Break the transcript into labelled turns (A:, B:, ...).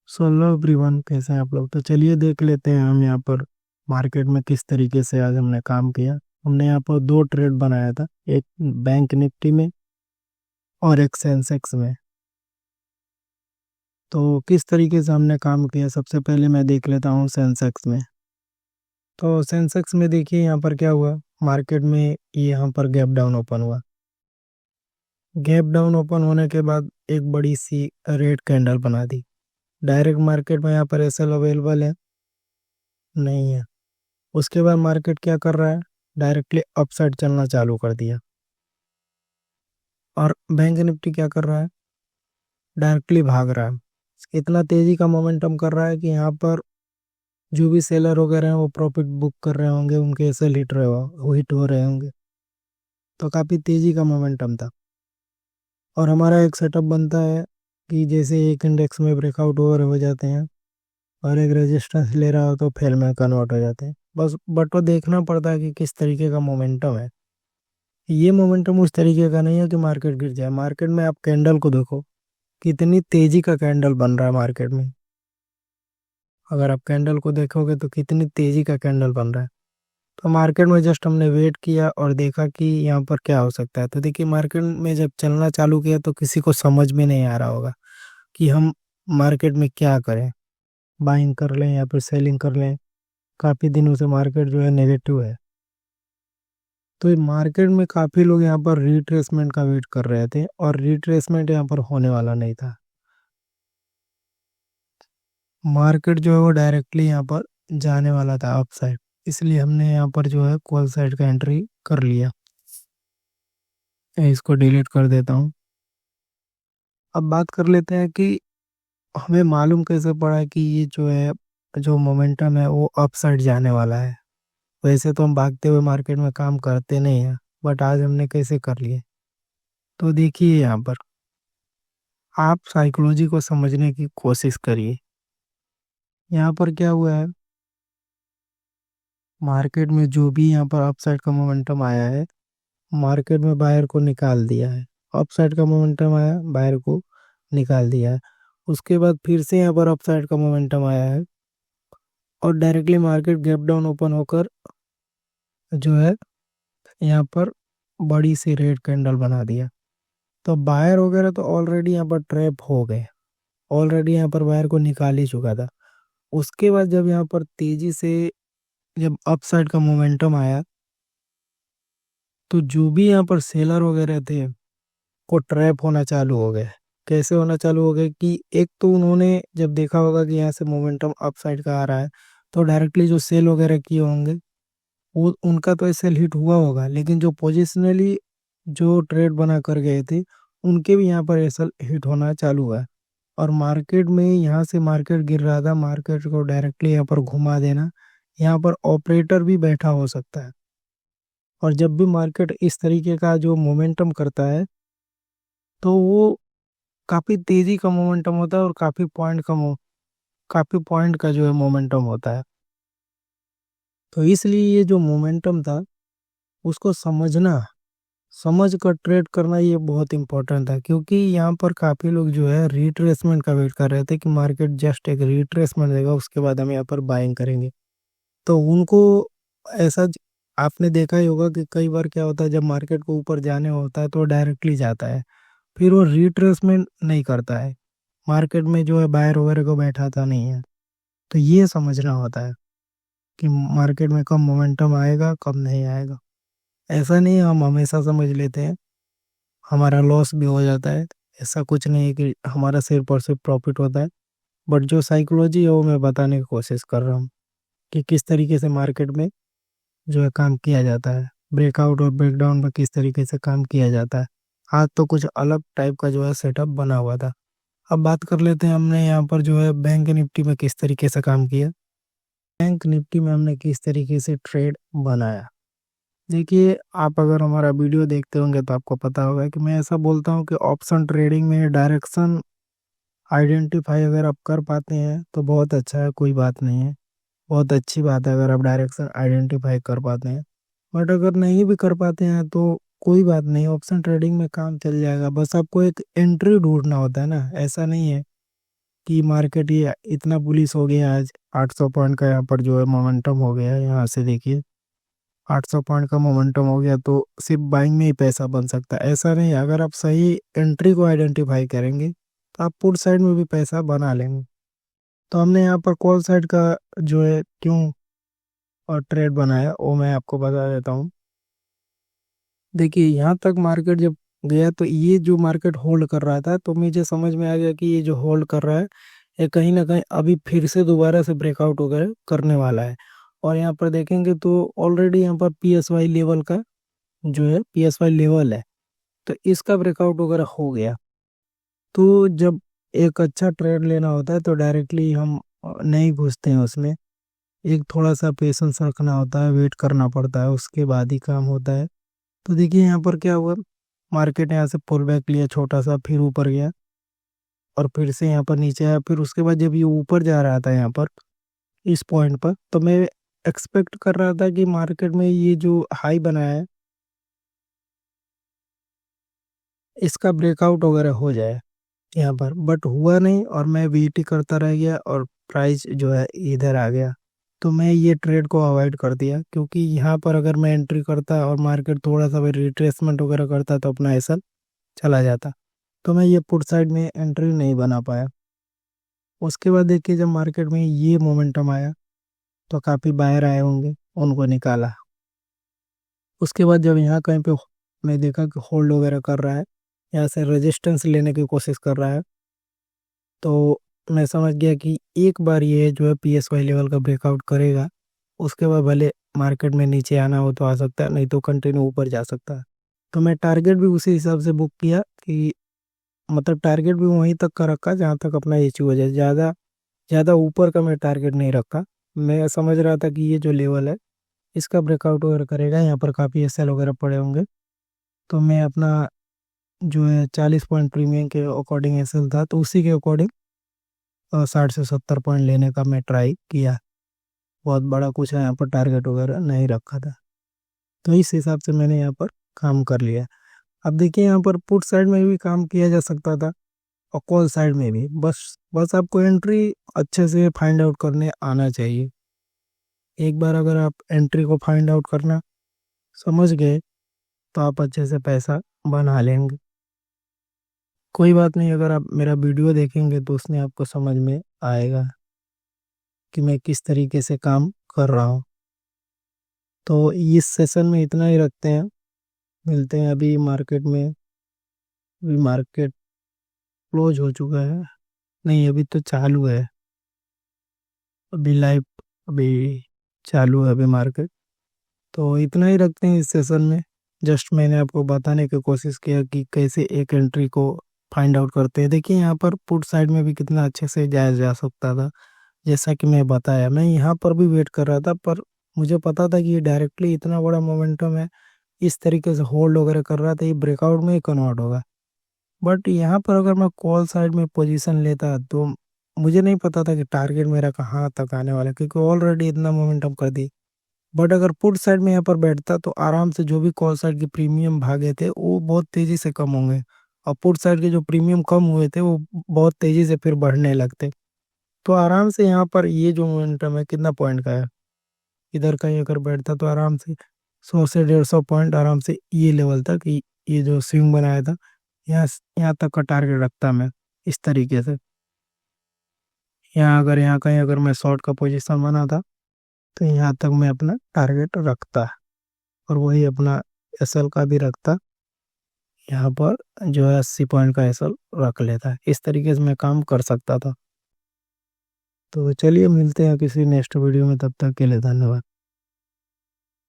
A: Hello everyone, कैसे हैं आप लोग। तो चलिए देख लेते हैं हम यहाँ पर मार्केट में किस तरीके से आज हमने काम किया। हमने यहाँ पर दो ट्रेड बनाया था, एक बैंक निफ्टी में और एक सेंसेक्स में। तो किस तरीके से हमने काम किया, सबसे पहले मैं देख लेता हूँ सेंसेक्स में। तो सेंसेक्स में देखिए यहाँ पर क्या हुआ। मार्केट में ये यहाँ पर गैप डाउन ओपन हुआ। गैप डाउन ओपन होने के बाद एक बड़ी सी रेड कैंडल बना दी। डायरेक्ट मार्केट में यहाँ पर एसएल अवेलेबल है नहीं है। उसके बाद मार्केट क्या कर रहा है, डायरेक्टली अपसाइड चलना चालू कर दिया। और बैंक निफ्टी क्या कर रहा है, डायरेक्टली भाग रहा है। इतना तेजी का मोमेंटम कर रहा है कि यहाँ पर जो भी सेलर वगैरह हैं वो प्रॉफिट बुक कर रहे होंगे, उनके एसएल हिट हो रहे होंगे। तो काफ़ी तेजी का मोमेंटम था। और हमारा एक सेटअप बनता है कि जैसे एक इंडेक्स में ब्रेकआउट ओवर हो जाते हैं और एक रेजिस्टेंस ले रहा हो तो फेल में कन्वर्ट हो जाते हैं। बस बट वो देखना पड़ता है कि किस तरीके का मोमेंटम है। ये मोमेंटम उस तरीके का नहीं है कि मार्केट गिर जाए। मार्केट में आप कैंडल को देखो, कितनी तेजी का कैंडल बन रहा है मार्केट में। अगर आप कैंडल को देखोगे तो कितनी तेजी का कैंडल बन रहा है। तो मार्केट में जस्ट हमने वेट किया और देखा कि यहाँ पर क्या हो सकता है। तो देखिए मार्केट में जब चलना चालू किया तो किसी को समझ में नहीं आ रहा होगा कि हम मार्केट में क्या करें, बाइंग कर लें या फिर सेलिंग कर लें। काफ़ी दिनों से मार्केट जो है नेगेटिव है। तो ये मार्केट में काफ़ी लोग यहाँ पर रिट्रेसमेंट का वेट कर रहे थे और रिट्रेसमेंट यहाँ पर होने वाला नहीं था। मार्केट जो है वो डायरेक्टली यहाँ पर जाने वाला था अप साइड, इसलिए हमने यहाँ पर जो है कॉल साइड का एंट्री कर लिया। मैं इसको डिलीट कर देता हूँ। अब बात कर लेते हैं कि हमें मालूम कैसे पड़ा कि ये जो है, जो मोमेंटम है वो अप साइड जाने वाला है। वैसे तो हम भागते हुए मार्केट में काम करते नहीं हैं, बट आज हमने कैसे कर लिए। तो देखिए यहाँ पर आप साइकोलॉजी को समझने की कोशिश करिए। यहाँ पर क्या हुआ है, मार्केट में जो भी यहाँ पर अपसाइड का मोमेंटम आया है, मार्केट में बायर को निकाल दिया है। अपसाइड का मोमेंटम आया, बायर को निकाल दिया है। उसके बाद फिर से यहाँ पर अपसाइड का मोमेंटम आया है और directly market gap down open होकर जो है यहाँ पर बड़ी सी रेड कैंडल बना दिया। तो बायर वगैरह तो ऑलरेडी यहाँ पर ट्रैप हो गए, ऑलरेडी यहाँ पर बायर को निकाल ही चुका था। उसके बाद जब यहाँ पर तेजी से जब अपसाइड का मोमेंटम आया तो जो भी यहाँ पर सेलर वगैरह थे वो ट्रैप होना चालू हो गए। कैसे होना चालू हो गए कि एक तो उन्होंने जब देखा होगा कि यहाँ से मोमेंटम अपसाइड का आ रहा है तो डायरेक्टली जो सेल वगैरह किए होंगे वो उनका तो सेल हिट हुआ होगा, लेकिन जो पोजिशनली जो ट्रेड बना कर गए थे उनके भी यहाँ पर एसल हिट होना चालू हुआ है। और मार्केट में यहाँ से मार्केट गिर रहा था, मार्केट को डायरेक्टली यहाँ पर घुमा देना, यहाँ पर ऑपरेटर भी बैठा हो सकता है। और जब भी मार्केट इस तरीके का जो मोमेंटम करता है तो वो काफ़ी तेजी का मोमेंटम होता है और काफ़ी पॉइंट का जो है मोमेंटम होता है। तो इसलिए ये जो मोमेंटम था उसको समझना, समझ कर ट्रेड करना ये बहुत इंपॉर्टेंट था। क्योंकि यहाँ पर काफ़ी लोग जो है रिट्रेसमेंट का वेट कर रहे थे कि मार्केट जस्ट एक रिट्रेसमेंट देगा उसके बाद हम यहाँ पर बाइंग करेंगे। तो उनको ऐसा आपने देखा ही होगा कि कई बार क्या होता है, जब मार्केट को ऊपर जाने होता है तो डायरेक्टली जाता है, फिर वो रिट्रेसमेंट नहीं करता है। मार्केट में जो है बायर वगैरह को बैठाता नहीं है। तो ये समझना होता है कि मार्केट में कब मोमेंटम आएगा कब नहीं आएगा। ऐसा नहीं है हम हमेशा समझ लेते हैं, हमारा लॉस भी हो जाता है। ऐसा कुछ नहीं है कि हमारा सिर्फ और सिर्फ प्रॉफिट होता है। बट जो साइकोलॉजी है वो मैं बताने की कोशिश कर रहा हूँ कि किस तरीके से मार्केट में जो है काम किया जाता है, ब्रेकआउट और ब्रेकडाउन में किस तरीके से काम किया जाता है। आज तो कुछ अलग टाइप का जो है सेटअप बना हुआ था। अब बात कर लेते हैं हमने यहाँ पर जो है बैंक निफ्टी में किस तरीके से काम किया। बैंक निफ्टी में हमने किस तरीके से ट्रेड बनाया। देखिए आप अगर हमारा वीडियो देखते होंगे तो आपको पता होगा कि मैं ऐसा बोलता हूँ कि ऑप्शन ट्रेडिंग में डायरेक्शन आइडेंटिफाई अगर आप कर पाते हैं तो बहुत अच्छा है, कोई बात नहीं है, बहुत अच्छी बात है अगर आप डायरेक्शन आइडेंटिफाई कर पाते हैं। बट अगर नहीं भी कर पाते हैं तो कोई बात नहीं, ऑप्शन ट्रेडिंग में काम चल जाएगा। बस आपको एक एंट्री ढूंढना होता है ना, ऐसा नहीं है कि मार्केट ये इतना बुलिश हो गया आज। 800 पॉइंट का यहाँ पर जो है मोमेंटम हो गया है, यहाँ से देखिए 800 पॉइंट का मोमेंटम हो गया, तो सिर्फ बाइंग में ही पैसा बन सकता है, ऐसा नहीं। अगर आप सही एंट्री को आइडेंटिफाई करेंगे तो आप पुट साइड में भी पैसा बना लेंगे। तो हमने यहाँ पर कॉल साइड का जो है क्यों और ट्रेड बनाया वो मैं आपको बता देता हूँ। देखिए यहाँ तक मार्केट जब गया तो ये जो मार्केट होल्ड कर रहा था, तो मुझे समझ में आ गया कि ये जो होल्ड कर रहा है ये कहीं ना कहीं अभी फिर से दोबारा से ब्रेकआउट वगैरह करने वाला है। और यहाँ पर देखेंगे तो ऑलरेडी यहाँ पर PSY लेवल का जो है PSY लेवल है, तो इसका ब्रेकआउट वगैरह हो गया। तो जब एक अच्छा ट्रेड लेना होता है तो डायरेक्टली हम नहीं घुसते हैं उसमें, एक थोड़ा सा पेशेंस रखना होता है, वेट करना पड़ता है, उसके बाद ही काम होता है। तो देखिए यहाँ पर क्या हुआ, मार्केट यहाँ से पुल बैक लिया छोटा सा, फिर ऊपर गया और फिर से यहाँ पर नीचे आया। फिर उसके बाद जब ये ऊपर जा रहा था यहाँ पर इस पॉइंट पर, तो मैं एक्सपेक्ट कर रहा था कि मार्केट में ये जो हाई बनाया है इसका ब्रेकआउट वगैरह हो जाए यहाँ पर, बट हुआ नहीं और मैं वेट ही करता रह गया और प्राइस जो है इधर आ गया। तो मैं ये ट्रेड को अवॉइड कर दिया, क्योंकि यहाँ पर अगर मैं एंट्री करता और मार्केट थोड़ा सा भी रिट्रेसमेंट वगैरह करता तो अपना ऐसा चला जाता। तो मैं ये पुट साइड में एंट्री नहीं बना पाया। उसके बाद देखिए जब मार्केट में ये मोमेंटम आया तो काफ़ी बायर आए होंगे, उनको निकाला। उसके बाद जब यहाँ कहीं पे मैं देखा कि होल्ड वगैरह कर रहा है, यहाँ से रेजिस्टेंस लेने की कोशिश कर रहा है, तो मैं समझ गया कि एक बार ये जो है PSY लेवल का ब्रेकआउट करेगा, उसके बाद भले मार्केट में नीचे आना हो तो आ सकता है, नहीं तो कंटिन्यू ऊपर जा सकता है। तो मैं टारगेट भी उसी हिसाब से बुक किया कि मतलब टारगेट भी वहीं तक का रखा जहाँ तक अपना इश्यू हो जाए, ज़्यादा ज़्यादा ऊपर का मैं टारगेट नहीं रखा। मैं समझ रहा था कि ये जो लेवल है इसका ब्रेकआउट वगैरह करेगा, यहाँ पर काफ़ी SL वगैरह पड़े होंगे, तो मैं अपना जो है 40 पॉइंट प्रीमियम के अकॉर्डिंग SL था, तो उसी के अकॉर्डिंग 60 से 70 पॉइंट लेने का मैं ट्राई किया। बहुत बड़ा कुछ है यहाँ पर टारगेट वगैरह नहीं रखा था, तो इस हिसाब से मैंने यहाँ पर काम कर लिया। अब देखिए यहाँ पर पुट साइड में भी काम किया जा सकता था और कॉल साइड में भी, बस बस आपको एंट्री अच्छे से फाइंड आउट करने आना चाहिए। एक बार अगर आप एंट्री को फाइंड आउट करना समझ गए तो आप अच्छे से पैसा बना लेंगे। कोई बात नहीं, अगर आप मेरा वीडियो देखेंगे तो उसमें आपको समझ में आएगा कि मैं किस तरीके से काम कर रहा हूँ। तो इस सेशन में इतना ही रखते हैं, मिलते हैं अभी मार्केट में। अभी मार्केट क्लोज हो चुका है, नहीं अभी तो चालू है, अभी लाइव अभी चालू है अभी मार्केट। तो इतना ही रखते हैं इस सेशन में। जस्ट मैंने आपको बताने की कोशिश किया कि कैसे एक एंट्री को फाइंड आउट करते हैं। देखिए यहाँ पर पुट साइड में भी कितना अच्छे से जाया जा सकता था, जैसा कि मैं बताया। मैं यहाँ पर भी वेट कर रहा था, पर मुझे पता था कि ये डायरेक्टली इतना बड़ा मोमेंटम है, इस तरीके से होल्ड वगैरह कर रहा था, ये ब्रेकआउट में ही कन्वर्ट होगा। बट यहाँ पर अगर मैं कॉल साइड में पोजीशन लेता तो मुझे नहीं पता था कि टारगेट मेरा कहाँ तक आने वाला है, क्योंकि ऑलरेडी इतना मोमेंटम कर दी। बट अगर पुट साइड में यहाँ पर बैठता तो आराम से जो भी कॉल साइड के प्रीमियम भागे थे वो बहुत तेजी से कम होंगे, और पुट साइड के जो प्रीमियम कम हुए थे वो बहुत तेजी से फिर बढ़ने लगते। तो आराम से यहाँ पर ये जो मोमेंटम है कितना पॉइंट का है, इधर का ही अगर बैठता तो आराम से 100 से 150 पॉइंट आराम से ये लेवल तक ये जो स्विंग बनाया था, यहाँ यहाँ तक का टारगेट रखता मैं इस तरीके से। यहाँ कहीं अगर मैं शॉर्ट का पोजीशन बना था तो यहाँ तक मैं अपना टारगेट रखता और वही अपना SL का भी रखता। यहाँ पर जो है 80 पॉइंट का SL रख लेता है, इस तरीके से मैं काम कर सकता था। तो चलिए मिलते हैं किसी नेक्स्ट वीडियो में, तब तक के लिए धन्यवाद।